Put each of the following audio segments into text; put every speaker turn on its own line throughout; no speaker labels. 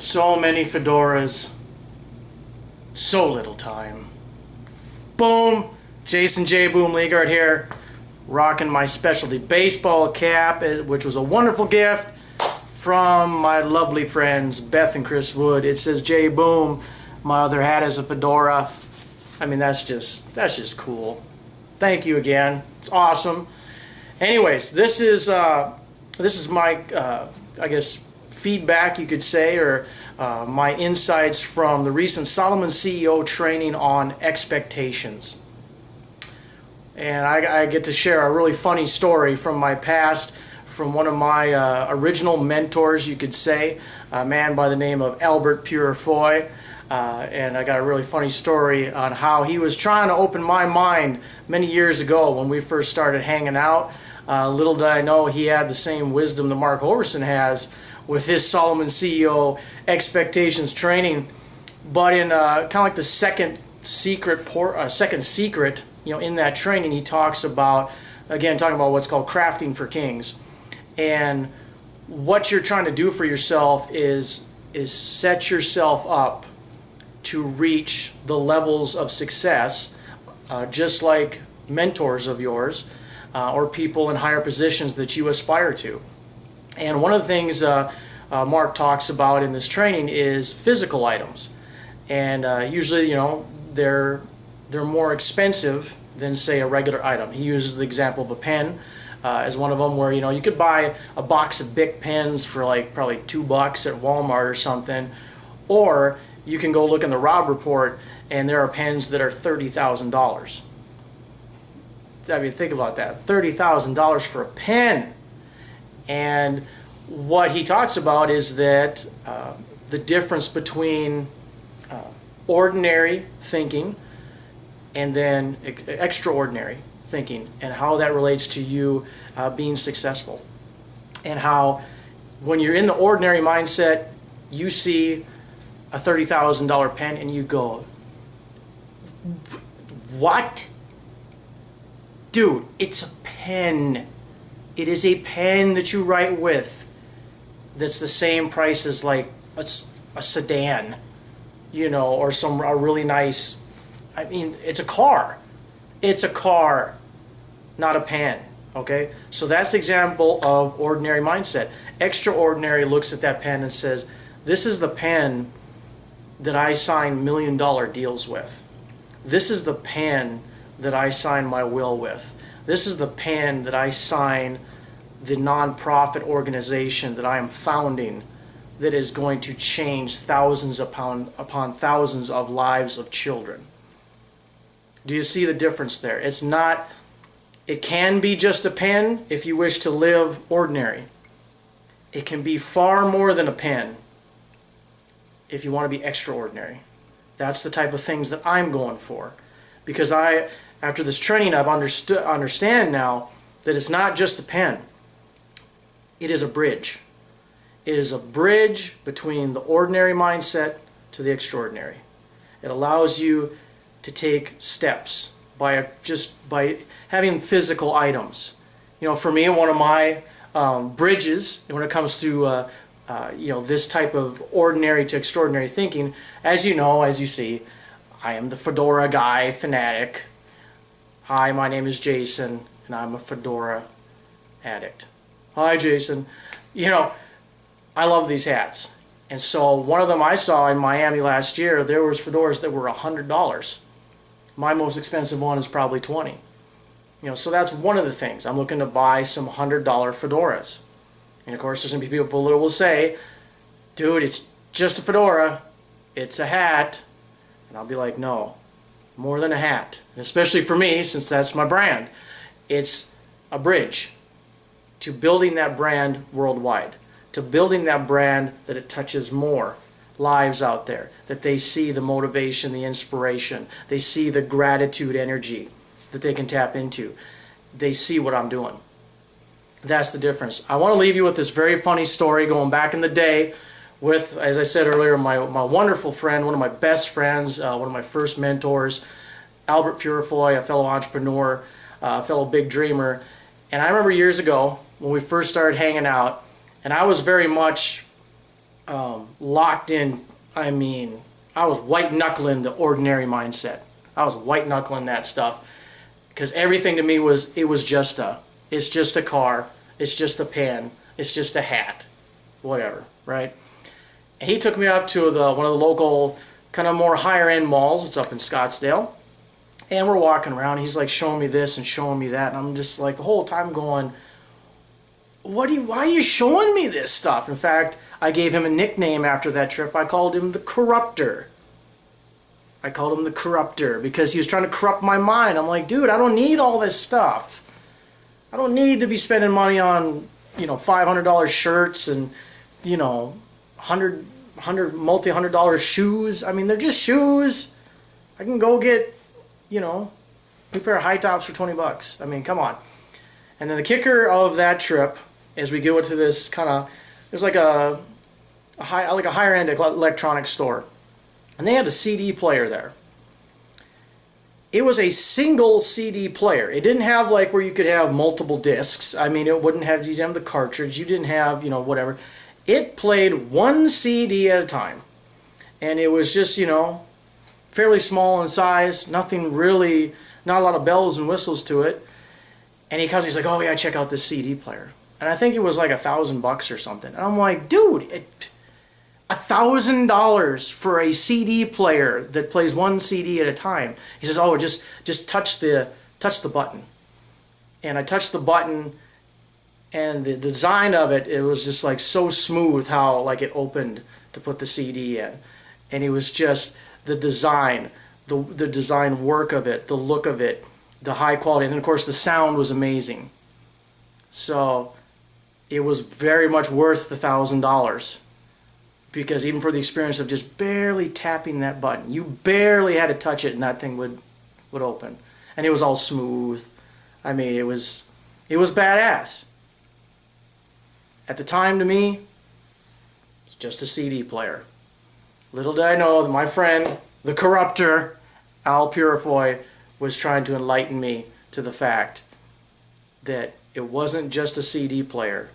So many fedoras, so little time. Boom! Jason J. Boom Leagard here, rocking my specialty baseball cap, which was a wonderful gift from my lovely friends Beth and Chris Wood. It says J. Boom. My other hat is a fedora. I mean, that's just cool. Thank you again. It's awesome. Anyways, this is my I guess feedback, you could say, or my insights from the recent Solomon CEO training on expectations. And I get to share a really funny story from my past, from one of my original mentors, you could say, a man by the name of Albert Purifoy. And I got a really funny story on how he was trying to open my mind many years ago when we first started hanging out. Little did I know he had the same wisdom that Mark Hoverson has with his Solomon CEO expectations training, but in kind of like the second secret, in that training, he talks about, again, talking about what's called crafting for kings. And what you're trying to do for yourself is set yourself up to reach the levels of success, just like mentors of yours or people in higher positions that you aspire to. And one of the things Mark talks about in this training is physical items. And usually, they're more expensive than, say, a regular item. He uses the example of a pen as one of them, where you could buy a box of Bic pens for like probably $2 at Walmart or something, or you can go look in the Rob Report and there are pens that are $30,000. I mean, think about that, $30,000 for a pen. And what he talks about is that the difference between ordinary thinking and then extraordinary thinking, and how that relates to you being successful. And how when you're in the ordinary mindset, you see a $30,000 pen and you go, what? Dude, it's a pen. It is a pen that you write with that's the same price as like a sedan, or a really nice, I mean, it's a car. It's a car, not a pen, okay? So that's the example of ordinary mindset. Extraordinary looks at that pen and says, this is the pen that I sign $1 million deals with. This is the pen that I sign my will with. This is the pen that I sign the nonprofit organization that I am founding, that is going to change thousands upon thousands of lives of children. Do you see the difference there? It can be just a pen if you wish to live ordinary. It can be far more than a pen if you want to be extraordinary. That's the type of things that I'm going for. Because after this training, I've understand now that it's not just a pen. It is a bridge. It is a bridge between the ordinary mindset to the extraordinary. It allows you to take steps by having physical items. For me, one of my bridges when it comes to this type of ordinary to extraordinary thinking, as you see, I am the fedora guy, fanatic. Hi, my name is Jason, and I'm a fedora addict. Hi, Jason. I love these hats. And so one of them I saw in Miami last year, there was fedoras that were $100. My most expensive one is probably $20. So that's one of the things. I'm looking to buy some $100 fedoras. And of course, there's going to be people that will say, dude, it's just a fedora. It's a hat. And I'll be like, no, more than a hat. And especially for me, since that's my brand. It's a bridge to building that brand worldwide, to building that brand that it touches more lives out there, that they see the motivation, the inspiration, they see the gratitude energy that they can tap into. They see what I'm doing. That's the difference. I want to leave you with this very funny story going back in the day with, as I said earlier, my wonderful friend, one of my best friends, one of my first mentors, Albert Purifoy, a fellow entrepreneur, a fellow big dreamer. And I remember years ago when we first started hanging out, and I was very much locked in. I mean, I was white knuckling the ordinary mindset. I was white knuckling that stuff because everything to me was, it's just a car, it's just a pen, it's just a hat, whatever, right? And he took me up to one of the local kind of more higher end malls. It's up in Scottsdale. And we're walking around. He's like showing me this and showing me that. And I'm just like the whole time going, why are you showing me this stuff? In fact, I gave him a nickname after that trip. I called him the Corruptor. I called him the Corruptor because he was trying to corrupt my mind. I'm like, dude, I don't need all this stuff. I don't need to be spending money on, $500 shirts and, multi-$100 shoes. I mean, they're just shoes. I can go get, a pair of high tops for $20. I mean, come on. And then the kicker of that trip, as we go to this kind of, there's like a higher end electronics store, and they had a CD player there. It was a single CD player. It didn't have like where you could have multiple discs. I mean, you didn't have the cartridge. You didn't have, whatever. It played one CD at a time, and it was just, fairly small in size. Nothing really, not a lot of bells and whistles to it. And he comes, he's like, oh yeah, check out this CD player. And I think it was like $1,000 or something. And I'm like, dude, $1,000 for a CD player that plays one CD at a time. He says, oh, just touch the button. And I touched the button, and the design of it, it was just like so smooth how like it opened to put the CD in. And it was just the design, the design work of it, the look of it, the high quality, and then of course the sound was amazing. So it was very much worth the $1,000, because even for the experience of just barely tapping that button, you barely had to touch it and that thing would open, and it was all smooth. I mean, it was badass. At the time, to me, it's just a CD player. Little did I know that my friend, the Corruptor, Albert Purifoy, was trying to enlighten me to the fact that it wasn't just a CD player.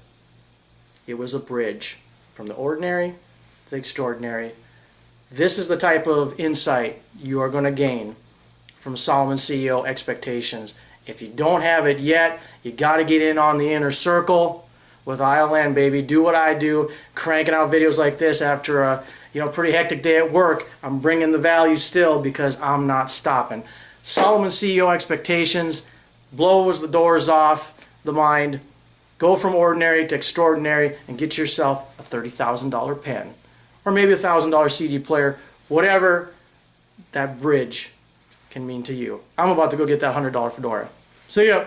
It was a bridge from the ordinary to the extraordinary. This is the type of insight you are going to gain from Solomon CEO Expectations. If you don't have it yet, you got to get in on the inner circle with ILN, baby. Do what I do, cranking out videos like this after a pretty hectic day at work. I'm bringing the value still because I'm not stopping. Solomon CEO Expectations, blows the doors off the mind, go from ordinary to extraordinary, and get yourself a $30,000 pen, or maybe a $1,000 CD player, whatever that bridge can mean to you. I'm about to go get that $100 fedora. See ya.